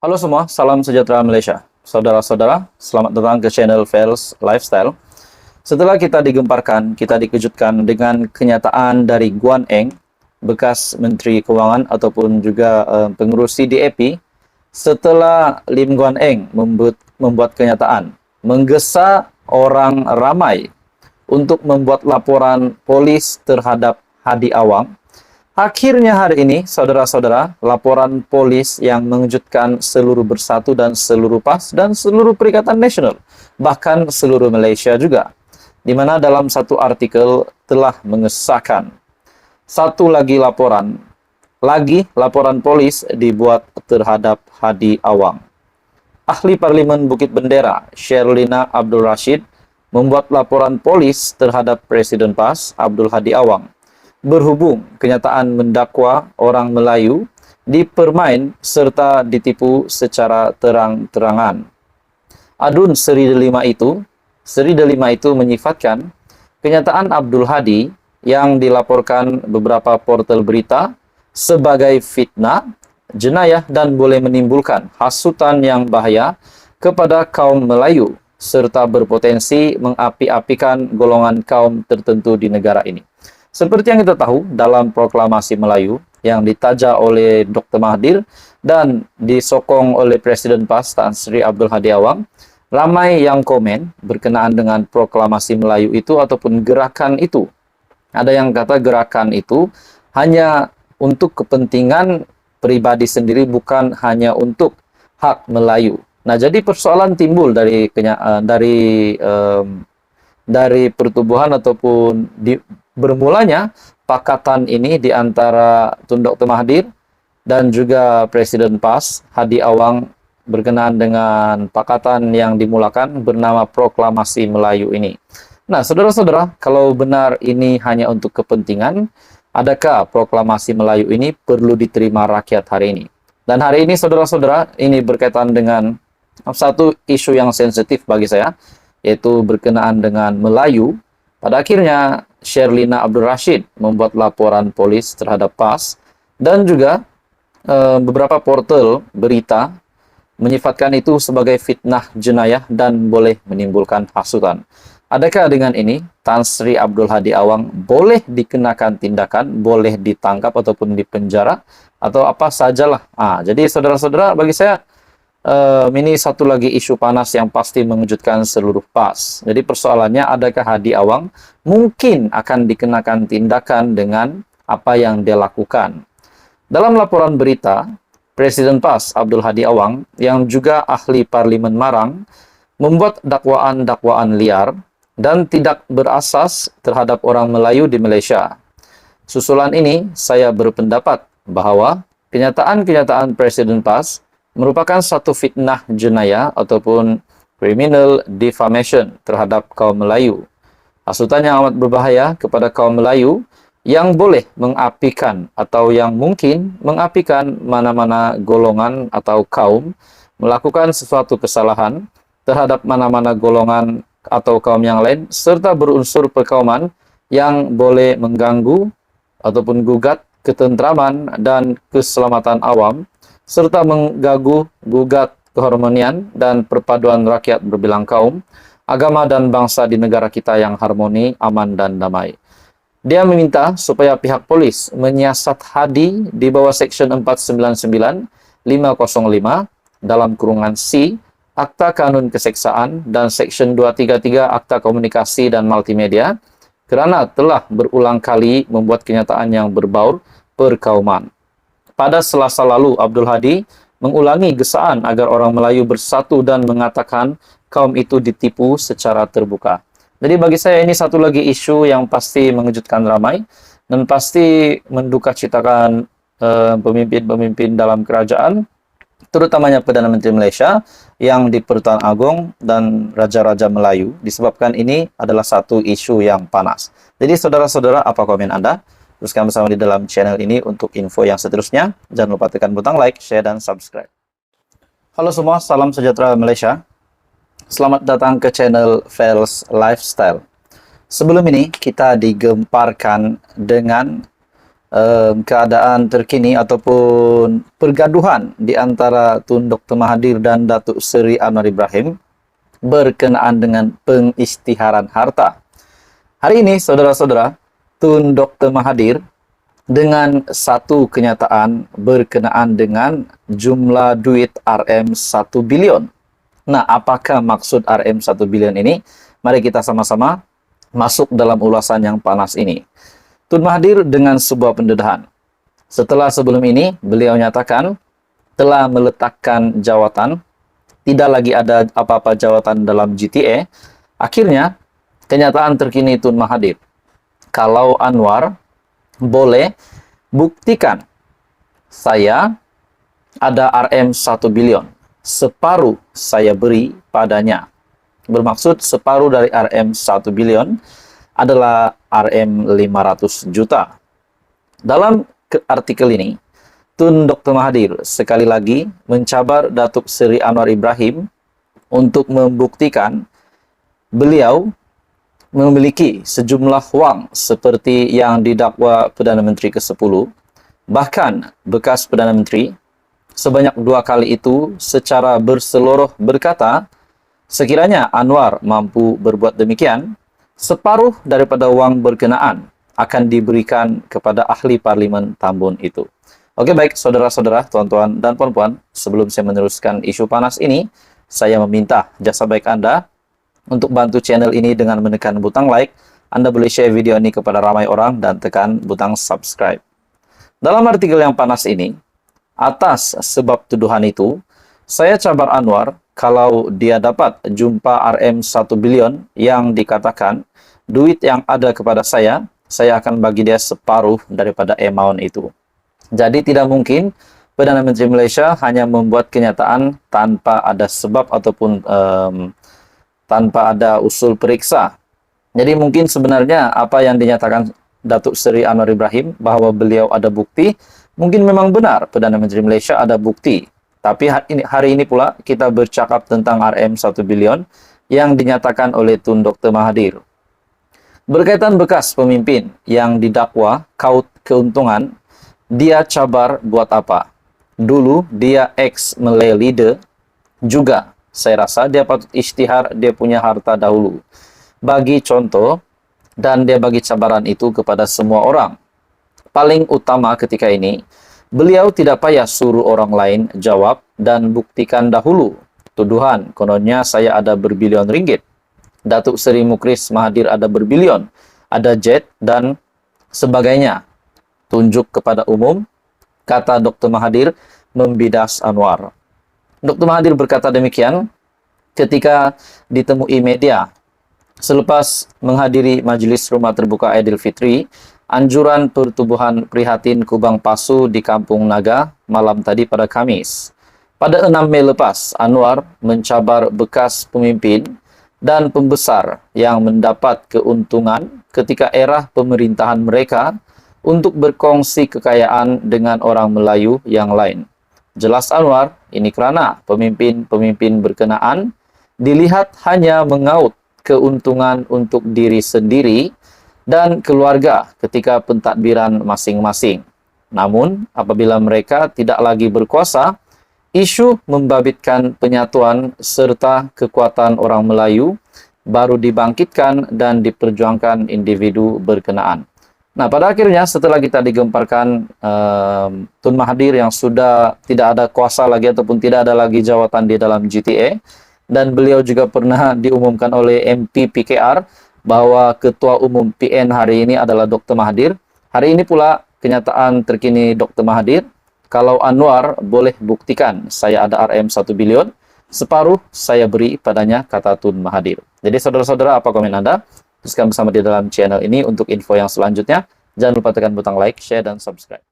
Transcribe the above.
Halo semua, salam sejahtera Malaysia. Saudara-saudara, selamat datang ke channel Fels Lifestyle. Setelah kita digemparkan, kita dikejutkan dengan kenyataan dari Guan Eng, bekas Menteri Kewangan ataupun juga pengurus CDAP, setelah Lim Guan Eng membuat kenyataan, menggesa orang ramai untuk membuat laporan polis terhadap Hadi Awang. Akhirnya hari ini, saudara-saudara, laporan polis yang mengejutkan seluruh Bersatu dan seluruh PAS dan seluruh Perikatan Nasional, bahkan seluruh Malaysia juga, di mana dalam satu artikel telah mengesahkan satu lagi laporan polis dibuat terhadap Hadi Awang. Ahli Parlimen Bukit Bendera, Sherlina Abdul Rashid, membuat laporan polis terhadap Presiden PAS, Abdul Hadi Awang, berhubung kenyataan mendakwa orang Melayu dipermain serta ditipu secara terang-terangan. Adun Seri Delima itu menyifatkan kenyataan Abdul Hadi yang dilaporkan beberapa portal berita sebagai fitnah, jenayah dan boleh menimbulkan hasutan yang bahaya kepada kaum Melayu serta berpotensi mengapi-apikan golongan kaum tertentu di negara ini. Seperti yang kita tahu, dalam proklamasi Melayu yang ditaja oleh Dr. Mahathir dan disokong oleh Presiden PAS Tan Sri Abdul Hadi Awang, ramai yang komen berkenaan dengan proklamasi Melayu itu ataupun gerakan itu. Ada yang kata gerakan itu hanya untuk kepentingan pribadi sendiri, bukan hanya untuk hak Melayu. Nah, jadi persoalan timbul dari pertubuhan ataupun bermulanya pakatan ini di antara Tun Dr. Mahathir dan juga Presiden PAS Hadi Awang berkenaan dengan pakatan yang dimulakan bernama Proklamasi Melayu ini. Nah, saudara-saudara, kalau benar ini hanya untuk kepentingan, adakah Proklamasi Melayu ini perlu diterima rakyat hari ini? Dan hari ini, saudara-saudara, ini berkaitan dengan satu isu yang sensitif bagi saya, yaitu berkenaan dengan Melayu. Pada akhirnya, Sherlina Abdul Rashid membuat laporan polis terhadap PAS dan juga beberapa portal berita menyifatkan itu sebagai fitnah, jenayah dan boleh menimbulkan hasutan. Adakah dengan ini Tan Sri Abdul Hadi Awang boleh dikenakan tindakan, boleh ditangkap ataupun dipenjara atau apa sajalah? Jadi saudara-saudara, bagi saya ini satu lagi isu panas yang pasti mengejutkan seluruh PAS. Jadi persoalannya, adakah Hadi Awang mungkin akan dikenakan tindakan dengan apa yang dia lakukan? Dalam laporan berita, Presiden PAS Abdul Hadi Awang yang juga ahli Parlimen Marang membuat dakwaan-dakwaan liar dan tidak berasas terhadap orang Melayu di Malaysia. Susulan ini, saya berpendapat bahwa kenyataan-kenyataan Presiden PAS merupakan satu fitnah, jenayah ataupun criminal defamation terhadap kaum Melayu. Hasutan yang amat berbahaya kepada kaum Melayu yang boleh mengapikan atau yang mungkin mengapikan mana-mana golongan atau kaum melakukan sesuatu kesalahan terhadap mana-mana golongan atau kaum yang lain, serta berunsur perkauman yang boleh mengganggu ataupun gugat ketentraman dan keselamatan awam, serta gugat keharmonian dan perpaduan rakyat berbilang kaum, agama dan bangsa di negara kita yang harmoni, aman dan damai. Dia meminta supaya pihak polis menyiasat Hadi di bawah Seksyen 499, 505 dalam kurungan C Akta Kanun Keseksaan dan Seksyen 233 Akta Komunikasi dan Multimedia kerana telah berulang kali membuat kenyataan yang berbaur perkauman. Pada Selasa lalu, Abdul Hadi mengulangi gesaan agar orang Melayu bersatu dan mengatakan kaum itu ditipu secara terbuka. Jadi bagi saya ini satu lagi isu yang pasti mengejutkan ramai dan pasti mendukacitakan pemimpin-pemimpin dalam kerajaan, terutamanya Perdana Menteri Malaysia yang di-Pertuan Agong dan Raja-Raja Melayu, disebabkan ini adalah satu isu yang panas. Jadi saudara-saudara, apa komen Anda? Teruskan bersama di dalam channel ini untuk info yang seterusnya. Jangan lupa tekan butang like, share, dan subscribe. Halo semua, salam sejahtera Malaysia. Selamat datang ke channel Fels Lifestyle. Sebelum ini, kita digemparkan dengan keadaan terkini ataupun pergaduhan di antara Tun Dr. Mahathir dan Datuk Seri Anwar Ibrahim berkenaan dengan pengisytiharan harta. Hari ini, saudara-saudara, Tun Dr. Mahathir dengan satu kenyataan berkenaan dengan jumlah duit RM1 bilion. Nah, apakah maksud RM1 bilion ini? Mari kita sama-sama masuk dalam ulasan yang panas ini. Tun Mahathir dengan sebuah pendedahan. Setelah sebelum ini, beliau nyatakan telah meletakkan jawatan, tidak lagi ada apa-apa jawatan dalam GTA. Akhirnya, kenyataan terkini Tun Mahathir, kalau Anwar boleh buktikan saya ada RM1 bilion, separuh saya beri padanya. Bermaksud separuh dari RM1 bilion adalah RM500 juta. Dalam artikel ini, Tun Dr. Mahathir sekali lagi mencabar Datuk Seri Anwar Ibrahim untuk membuktikan beliau memiliki sejumlah wang seperti yang didakwa Perdana Menteri ke-10, bahkan bekas Perdana Menteri sebanyak 2 kali itu secara berseloroh berkata, sekiranya Anwar mampu berbuat demikian, separuh daripada wang berkenaan akan diberikan kepada ahli parlimen Tambun itu. Oke, baik saudara-saudara, tuan-tuan dan puan-puan, sebelum saya meneruskan isu panas ini, saya meminta jasa baik Anda untuk bantu channel ini dengan menekan butang like. Anda boleh share video ini kepada ramai orang dan tekan butang subscribe. Dalam artikel yang panas ini, atas sebab tuduhan itu, saya cabar Anwar kalau dia dapat jumpa RM1 bilion yang dikatakan duit yang ada kepada saya akan bagi dia separuh daripada amount itu. Jadi tidak mungkin Perdana Menteri Malaysia hanya membuat kenyataan tanpa ada sebab ataupun tanpa ada usul periksa. Jadi mungkin sebenarnya apa yang dinyatakan Datuk Seri Anwar Ibrahim bahwa beliau ada bukti, mungkin memang benar Perdana Menteri Malaysia ada bukti. Tapi hari ini pula kita bercakap tentang RM1 bilion yang dinyatakan oleh Tun Dr. Mahathir. Berkaitan bekas pemimpin yang didakwa kaut keuntungan, dia cabar buat apa? Dulu dia ex-Malay leader, juga saya rasa dia patut isytihar dia punya harta dahulu. Bagi contoh, dan dia bagi cabaran itu kepada semua orang. Paling utama ketika ini, beliau tidak payah suruh orang lain jawab dan buktikan dahulu. Tuduhan, kononnya saya ada berbilion ringgit. Datuk Seri Mukris Mahathir ada berbilion, ada jet dan sebagainya. Tunjuk kepada umum, kata Dr. Mahathir membidas Anwar. Dr. Mahathir berkata demikian ketika ditemui media selepas menghadiri Majlis Rumah Terbuka Aidilfitri, anjuran pertubuhan prihatin Kubang Pasu di Kampung Naga malam tadi pada Khamis. Pada 6 Mei lepas, Anwar mencabar bekas pemimpin dan pembesar yang mendapat keuntungan ketika era pemerintahan mereka untuk berkongsi kekayaan dengan orang Melayu yang lain. Jelas Anwar, ini kerana pemimpin-pemimpin berkenaan dilihat hanya mengaut keuntungan untuk diri sendiri dan keluarga ketika pentadbiran masing-masing. Namun, apabila mereka tidak lagi berkuasa, isu membabitkan penyatuan serta kekuatan orang Melayu baru dibangkitkan dan diperjuangkan individu berkenaan. Nah, pada akhirnya setelah kita digemparkan Tun Mahathir yang sudah tidak ada kuasa lagi ataupun tidak ada lagi jawatan di dalam GTA, dan beliau juga pernah diumumkan oleh MP PKR bahwa Ketua Umum PN hari ini adalah Dr. Mahathir. Hari ini pula kenyataan terkini Dr. Mahathir, kalau Anwar boleh buktikan saya ada RM1 bilion, separuh saya beri padanya, kata Tun Mahathir. Jadi saudara-saudara, apa komen Anda? Teruskan bersama di dalam channel ini untuk info yang selanjutnya. Jangan lupa tekan butang like, share, dan subscribe.